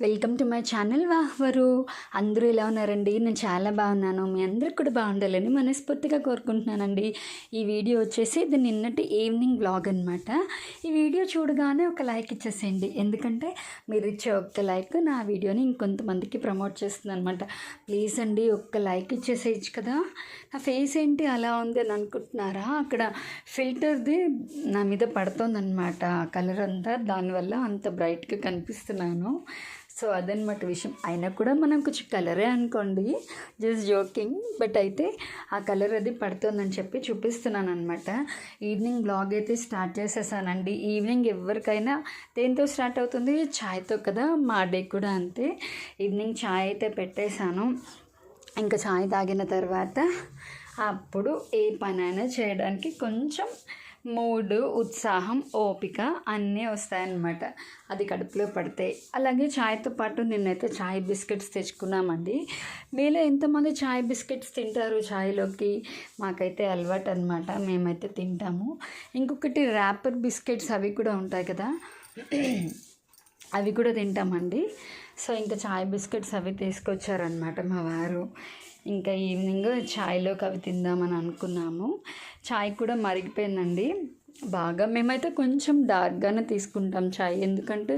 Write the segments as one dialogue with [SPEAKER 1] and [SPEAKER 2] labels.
[SPEAKER 1] Welcome to my channel వాహ్వరు. అందరూ ఎలా ఉన్నారండి? నేను చాలా బాగున్నాను. మీ అందరికి కూడా బాగుండాలని మనస్ఫూర్తిగా కోరుకుంటున్నానండి. ఈ వీడియో వచ్చేసి ఇది నిన్నటి ఈవినింగ్ వ్లాగ్ అనమాట. ఈ వీడియో చూడగానే ఒక లైక్ ఇచ్చేసేయండి, ఎందుకంటే మీరు ఇచ్చే ఒక్క లైక్ నా వీడియోని ఇంకొంతమందికి ప్రమోట్ చేస్తుంది అనమాట. ప్లీజ్ అండి, ఒక్క లైక్ ఇచ్చేసేయచ్చు కదా. నా ఫేస్ ఏంటి అలా ఉంది అని అనుకుంటున్నారా? అక్కడ ఫిల్టర్ది నా మీద పడుతుందన్నమాట కలర్ అంతా, దానివల్ల అంత బ్రైట్గా కనిపిస్తున్నాను. సో అదనమాట విషయం. అయినా కూడా మనం కొంచెం కలరే అనుకోండి, జస్ట్ జోకింగ్. బట్ అయితే ఆ కలర్ అది పడుతుందని చెప్పి చూపిస్తున్నాను అనమాట. ఈవినింగ్ బ్లాగ్ అయితే స్టార్ట్ చేసేసానండి. ఈవినింగ్ ఎవరికైనా దేంతో స్టార్ట్ అవుతుంది? ఛాయ్తో కదా. మా డే కూడా అంతే. ఈవినింగ్ ఛాయ్ అయితే పెట్టేశాను. ఇంకా ఛాయ్ తాగిన తర్వాత అప్పుడు ఏ పనైనా చేయడానికి కొంచెం మూడు, ఉత్సాహం, ఓపిక అన్నీ వస్తాయన్నమాట, అది కడుపులో పడితే. అలాగే ఛాయ్తో పాటు నిన్నైతే ఛాయ్ బిస్కెట్స్ తెచ్చుకున్నామండి. మీలో ఎంతమంది ఛాయ్ బిస్కెట్స్ తింటారు ఛాయ్లోకి? మాకైతే అలవాటు అనమాట, మేమైతే తింటాము. ఇంకొకటి ర్యాపర్ బిస్కెట్స్ అవి కూడా ఉంటాయి కదా, అవి కూడా తింటామండి. సో ఇంకా ఛాయ్ బిస్కెట్స్ అవి తీసుకొచ్చారనమాట మా వారు. ఇంకా ఈవినింగ్ ఛాయ్లోకి అవి తిందామని అనుకున్నాము. ఛాయ్ కూడా మరిగిపోయిందండి బాగా. మేమైతే కొంచెం డార్క్గానే తీసుకుంటాం ఛాయ్, ఎందుకంటే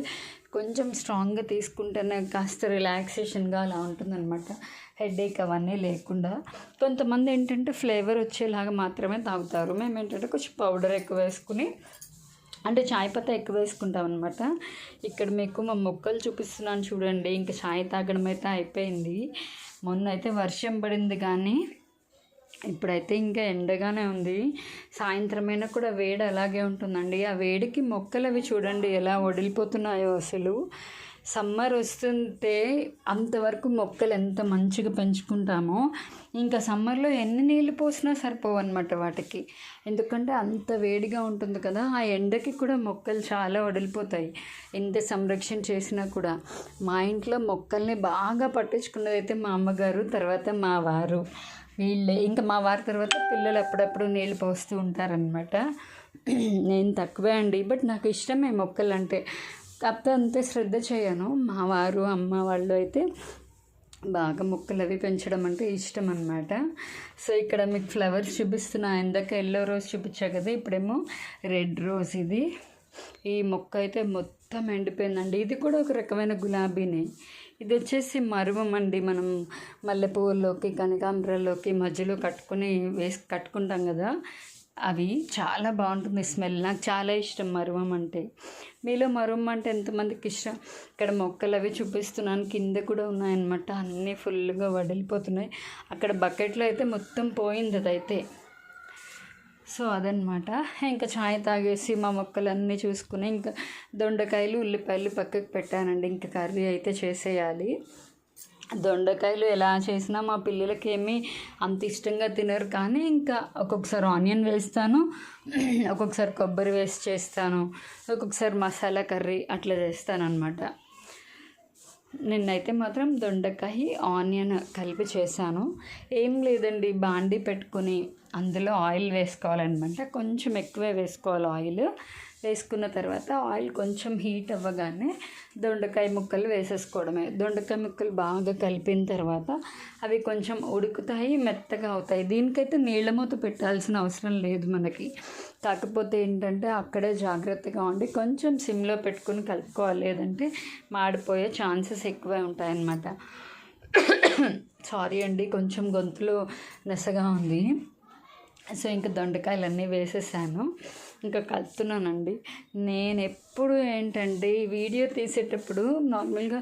[SPEAKER 1] కొంచెం స్ట్రాంగ్గా తీసుకుంటేనే కాస్త రిలాక్సేషన్గా అలా ఉంటుందన్నమాట, హెడేక్ అవన్నీ లేకుండా. కొంతమంది ఏంటంటే ఫ్లేవర్ వచ్చేలాగా మాత్రమే తాగుతారు. మేము ఏంటంటే కొంచెం పౌడర్ ఎక్కువ వేసుకుని, అంటే ఛాయ్ పత్తా ఎక్కువ వేసుకుంటాం అనమాట. ఇక్కడ మీకు మా మొక్కలు చూపిస్తున్నాను చూడండి. ఇంకా ఛాయ్ తాగడం అయితే అయిపోయింది. మొన్న అయితే వర్షం పడింది, కానీ ఇప్పుడైతే ఇంకా ఎండగానే ఉంది. సాయంత్రమైనా కూడా వేడి అలాగే ఉంటుందండి. ఆ వేడికి మొక్కలు అవి చూడండి ఎలా వడిలిపోతున్నాయో అసలు. సమ్మర్ వస్తుంటే అంతవరకు మొక్కలు ఎంత మంచిగా పెంచుకుంటామో, ఇంకా సమ్మర్లో ఎన్ని నీళ్ళు పోసినా సరిపోవన్నమాట వాటికి, ఎందుకంటే అంత వేడిగా ఉంటుంది కదా. ఆ ఎండకి కూడా మొక్కలు చాలా వడిలిపోతాయి ఎంత సంరక్షణ చేసినా కూడా. మా ఇంట్లో మొక్కల్ని బాగా పట్టించుకున్నది అయితే మా అమ్మగారు, తర్వాత మా వారు, వీళ్ళే. ఇంకా మా వారి తర్వాత పిల్లలు అప్పుడప్పుడు నీళ్ళు పోస్తూ ఉంటారనమాట. నేను తక్కువే అండి, బట్ నాకు ఇష్టమే మొక్కలు అంటే, కాకపోతే అంతే శ్రద్ధ చేయను. మా వారు, అమ్మ వాళ్ళు అయితే బాగా మొక్కలు అవి పెంచడం అంటే ఇష్టం అనమాట. సో ఇక్కడ మీకు ఫ్లవర్స్ చూపిస్తున్నా. ఇందాక ఎల్లో రోజ్ చూపించా కదా, ఇప్పుడేమో రెడ్ రోజ్. ఇది ఈ మొక్క అయితే మొత్తం ఎండిపోయిందండి. ఇది కూడా ఒక రకమైన గులాబీనే. ఇది వచ్చేసి మరువం అండి. మనం మల్లెపూల్లోకి, కనకాంబరాల్లోకి మధ్యలో కట్టుకుంటాం కదా, అవి చాలా బాగుంటుంది స్మెల్. నాకు చాలా ఇష్టం మరువం అంటే. మీలో మరువం అంటే ఎంతమందికి ఇష్టం? ఇక్కడ మొక్కలు అవి చూపిస్తున్నాను, కింద కూడా ఉన్నాయన్నమాట, అన్నీ ఫుల్గా వడిలిపోతున్నాయి. అక్కడ బకెట్లో అయితే మొత్తం పోయింది అదైతే. సో అదనమాట. ఇంకా ఛాయ్ తాగేసి మా మొక్కలన్నీ చూసుకుని ఇంకా దొండకాయలు, ఉల్లిపాయలు పక్కకు పెట్టానండి. ఇంకా కర్రీ అయితే చేసేయాలి. దొండకాయలు ఎలా చేసినా మా పిల్లలకి ఏమీ అంత ఇష్టంగా తినరు, కానీ ఇంకా ఒక్కొక్కసారి ఆనియన్ వేస్తాను, ఒక్కొక్కసారి కొబ్బరి వేసి చేస్తాను, ఒక్కొక్కసారి మసాలా కర్రీ అట్లా చేస్తాను అనమాట. నిన్నైతే మాత్రం దొండకాయ ఆనియన్ కలిపి చేశాను. ఏం లేదండి, బాండీ పెట్టుకుని అందులో ఆయిల్ వేసుకోవాలన్నమాట. కొంచెం ఎక్కువే వేసుకోవాలి ఆయిల్. వేసుకున్న తర్వాత ఆయిల్ కొంచెం హీట్ అవ్వగానే దొండకాయ ముక్కలు వేసేసుకోవడమే. దొండకాయ ముక్కలు బాగా కలిపిన తర్వాత అవి కొంచెం ఉడుకుతాయి, మెత్తగా అవుతాయి. దీనికైతే నీళ్ళ మూత పెట్టాల్సిన అవసరం లేదు మనకి. కాకపోతే ఏంటంటే అక్కడే జాగ్రత్తగా ఉండి కొంచెం సిమ్లో పెట్టుకుని కలుపుకోవాలి, లేదంటే మాడిపోయే ఛాన్సెస్ ఎక్కువే ఉంటాయన్నమాట. సారీ అండి, కొంచెం గొంతులో నెసగా ఉంది. సో ఇంకా దొండకాయలన్నీ వేసేసాను, ఇంకా కలుపుతున్నానండి. నేను ఎప్పుడు ఏంటంటే వీడియో తీసేటప్పుడు నార్మల్గా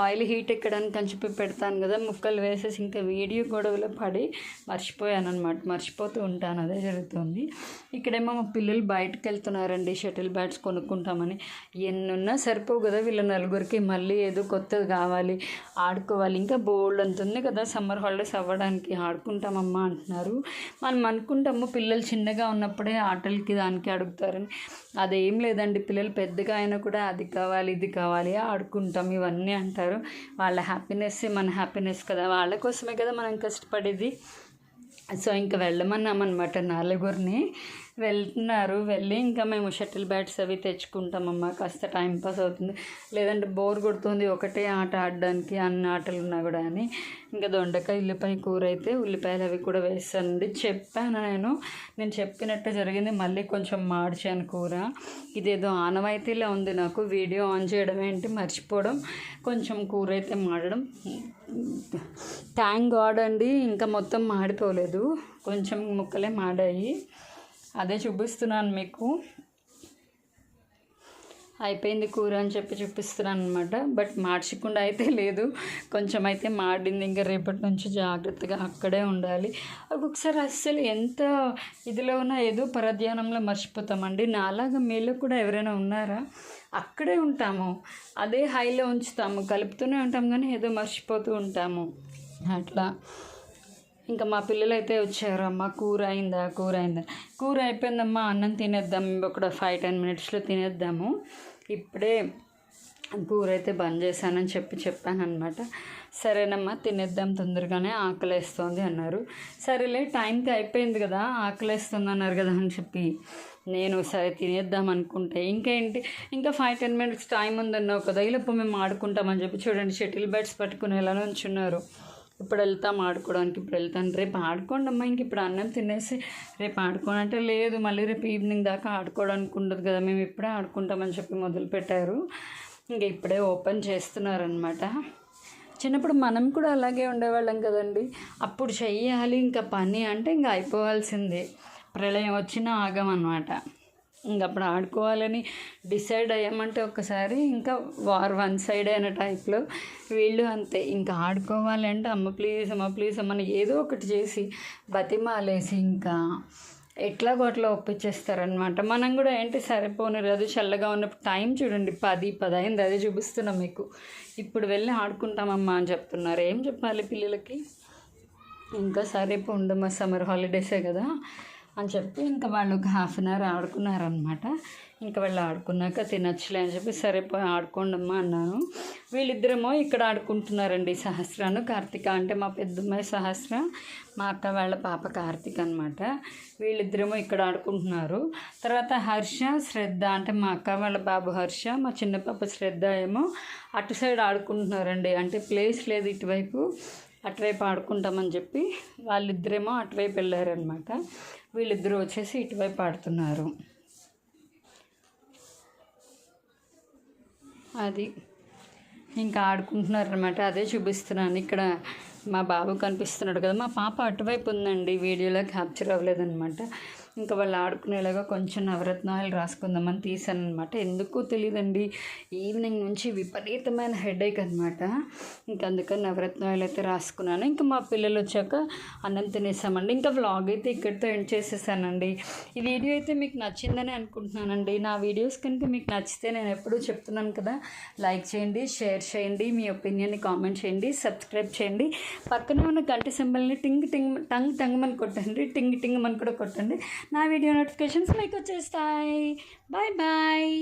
[SPEAKER 1] ఆయిల్ హీట్ ఎక్కడానికి అని చెప్పి పెడతాను కదా, ముక్కలు వేసేసి ఇంకా వీడియో గొడవలో పడి మర్చిపోయాను అనమాట. మర్చిపోతూ ఉంటాను, అదే జరుగుతుంది. ఇక్కడేమో మా పిల్లలు బయటకు వెళ్తున్నారండి, షటిల్ బ్యాట్స్ కొనుక్కుంటామని. ఎన్నున్నా సరిపోవు కదా వీళ్ళ నలుగురికి, మళ్ళీ ఏదో కొత్తది కావాలి, ఆడుకోవాలి. ఇంకా బోల్డ్ అంత ఉంది కదా సమ్మర్ హాలిడేస్ అవ్వడానికి, ఆడుకుంటామమ్మా అంటున్నారు. మనం అనుకుంటాము పిల్లలు చిన్నగా ఉన్నప్పుడే ఆటలకి దానికి అడుగుతారని. అదేం లేదండి, పిల్లలు పెద్దగా అయినా కూడా అది కావాలి, ఇది కావాలి, ఆడుకుంటాం ఇవన్నీ అంటారు. వాళ్ళ హ్యాపీనెస్ మన హ్యాపీనెస్ కదా, వాళ్ళ కోసమే కదా మనం కష్టపడేది. సో ఇంకా వెళ్ళమన్నామన్నమాట నలుగురిని. వెళ్తున్నారు. వెళ్ళి ఇంకా మేము షటిల్ బ్యాట్స్ అవి తెచ్చుకుంటామమ్మా, కాస్త టైంపాస్ అవుతుంది, లేదంటే బోర్ కొడుతుంది ఒకటే ఆట ఆడడానికి, అన్ని ఆటలు ఉన్నా కూడా అని. ఇంకా దొండకాయ ఉల్లిపాయ కూర అయితే ఉల్లిపాయలు అవి కూడా వేస్తానండి. చెప్పాను నేను చెప్పినట్టు జరిగింది. మళ్ళీ కొంచెం మార్చాను కూర. ఇదేదో ఆనవాయితీలో ఉంది నాకు, వీడియో ఆన్ చేయడం ఏంటి మర్చిపోవడం, కొంచెం కూర అయితే మాడడం. థ్యాంక్ గాడ్ అండి, ఇంకా మొత్తం మాడిపోలేదు, కొంచెం ముక్కలే మాడాయి. అదే చూపిస్తున్నాను మీకు, అయిపోయింది కూర అని చెప్పి చూపిస్తున్నాను అనమాట. బట్ మార్చకుండా అయితే లేదు, కొంచెం అయితే మాడింది. ఇంకా రేపటి నుంచి జాగ్రత్తగా అక్కడే ఉండాలి. ఒక్కొక్కసారి అస్సలు ఎంత ఇదిలో ఉన్నా ఏదో పరధ్యానంలో మర్చిపోతామండి. నాలాగా మీలో కూడా ఎవరైనా ఉన్నారా? అక్కడే ఉంటాము, అదే హైలో ఉంచుతాము, కలుపుతూనే ఉంటాం, కానీ ఏదో మర్చిపోతూ ఉంటాము అట్లా. ఇంకా మా పిల్లలు అయితే వచ్చారు, అమ్మ కూర అయిందా, కూర అయిపోయిందమ్మా, అన్నం తినేద్దాం, ఒక 5-10 మినిట్స్లో తినేద్దాము, ఇప్పుడే కూర అయితే బంద్ చేశానని చెప్పాను అనమాట. సరేనమ్మా తినేద్దాం తొందరగానే, ఆకలేస్తుంది అన్నారు. సరేలే టైంకి అయిపోయింది కదా, ఆకలేస్తుంది అన్నారు కదా అని చెప్పి నేను సరే తినేద్దాం అనుకుంటే, ఇంకా 5-10 మినిట్స్ టైం ఉందన్నావు కదా, ఇలా మేము ఆడుకుంటామని చెప్పి చూడండి షటిల్ బ్యాట్స్ పట్టుకుని ఎలా ఉంచున్నారు. ఇప్పుడు వెళ్తాం ఆడుకోవడానికి, ఇప్పుడు వెళ్తాను, రేపు ఆడుకోండి అమ్మా, ఇంక ఇప్పుడు అన్నం తినేసి రేపు ఆడుకోండి అంటే, లేదు మళ్ళీ రేపు ఈవినింగ్ దాకా ఆడుకోవడానికి ఉండదు కదా, మేము ఇప్పుడే ఆడుకుంటామని చెప్పి మొదలుపెట్టారు. ఇంక ఇప్పుడే ఓపెన్ చేస్తున్నారనమాట. చిన్నప్పుడు మనం కూడా అలాగే ఉండేవాళ్ళం కదండి, అప్పుడు చెయ్యాలి ఇంకా పని అంటే ఇంకా అయిపోవాల్సిందే, ప్రళయం వచ్చినా ఆగమన్నమాట. ఇంకప్పుడు ఆడుకోవాలని డిసైడ్ అయ్యామంటే ఒక్కసారి ఇంకా వార్ వన్ సైడ్ అయిన టైప్లో వీళ్ళు అంతే. ఇంకా ఆడుకోవాలంటే అమ్మ ప్లీజ్ అమ్మని ఏదో ఒకటి చేసి బతిమాలేసి ఇంకా ఎట్లాగో అట్లా ఒప్పించేస్తారనమాట. మనం కూడా సరిపోని అది చల్లగా ఉన్నప్పుడు టైం చూడండి 10 అయింది, అదే చూపిస్తున్నాం మీకు. ఇప్పుడు వెళ్ళి ఆడుకుంటామమ్మా అని చెప్తున్నారు. ఏం చెప్పాలి పిల్లలకి, ఇంకా సరేపో ఉండమ్మా సమ్మర్ హాలిడేసే కదా అని చెప్పి ఇంకా వాళ్ళు ఒక 1/2 an hour ఆడుకున్నారనమాట. ఇంకా వాళ్ళు ఆడుకున్నాక తినచ్చులే అని చెప్పి సరిపోయి ఆడుకోండమ్మా అన్నాను. వీళ్ళిద్దరేమో ఇక్కడ ఆడుకుంటున్నారండి, సహస్రాను కార్తిక, అంటే మా పెద్దమ్మాయి సహస్ర, మా అక్క వాళ్ళ పాప కార్తిక అనమాట. వీళ్ళిద్దరేమో ఇక్కడ ఆడుకుంటున్నారు. తర్వాత హర్ష శ్రద్ధ, అంటే మా అక్క వాళ్ళ బాబు హర్ష, మా చిన్న పాప శ్రద్ధ ఏమో అటు సైడ్ ఆడుకుంటున్నారండి. అంటే ప్లేస్ లేదు ఇటువైపు, అటువైపు ఆడుకుంటామని చెప్పి వాళ్ళిద్దరేమో అటువైపు వెళ్ళారనమాట. వీళ్ళిద్దరూ వచ్చేసి ఇటువైపు ఆడుతున్నారు. అది ఇంకా ఆడుకుంటున్నారనమాట, అదే చూపిస్తున్నాను. ఇక్కడ మా బాబు కనిపిస్తున్నాడు కదా, మా పాప అటువైపు ఉందండి, వీడియోలో క్యాప్చర్ అవ్వలేదన్నమాట. ఇంకా వాళ్ళు ఆడుకునేలాగా కొంచెం నవరత్నాలు రాసుకుందామని తీసాను అనమాట. ఎందుకో తెలియదండి, ఈవినింగ్ నుంచి విపరీతమైన హెడేక్ అనమాట. ఇంకా అందుకని నవరత్నాలు అయితే రాసుకున్నాను. ఇంకా మా పిల్లలు వచ్చాక అన్నం తినేసామండి. ఇంకా వ్లాగ్ అయితే ఇక్కడితో ఎండ్ చేసేసానండి. ఈ వీడియో అయితే మీకు నచ్చిందని అనుకుంటున్నానండి. నా వీడియోస్ కనుక మీకు నచ్చితే నేను ఎప్పుడూ చెప్తున్నాను కదా, లైక్ చేయండి, షేర్ చేయండి, మీ ఒపీనియన్ని కామెంట్ చేయండి, సబ్స్క్రైబ్ చేయండి, పక్కనే ఉన్న గంట సింబల్ని టంగ్ మని కొట్టండి, టింగ్ మని కూడా కొట్టండి. నా వీడియో నోటిఫికేషన్స్ మీకు వచ్చేస్తాయి. Bye bye.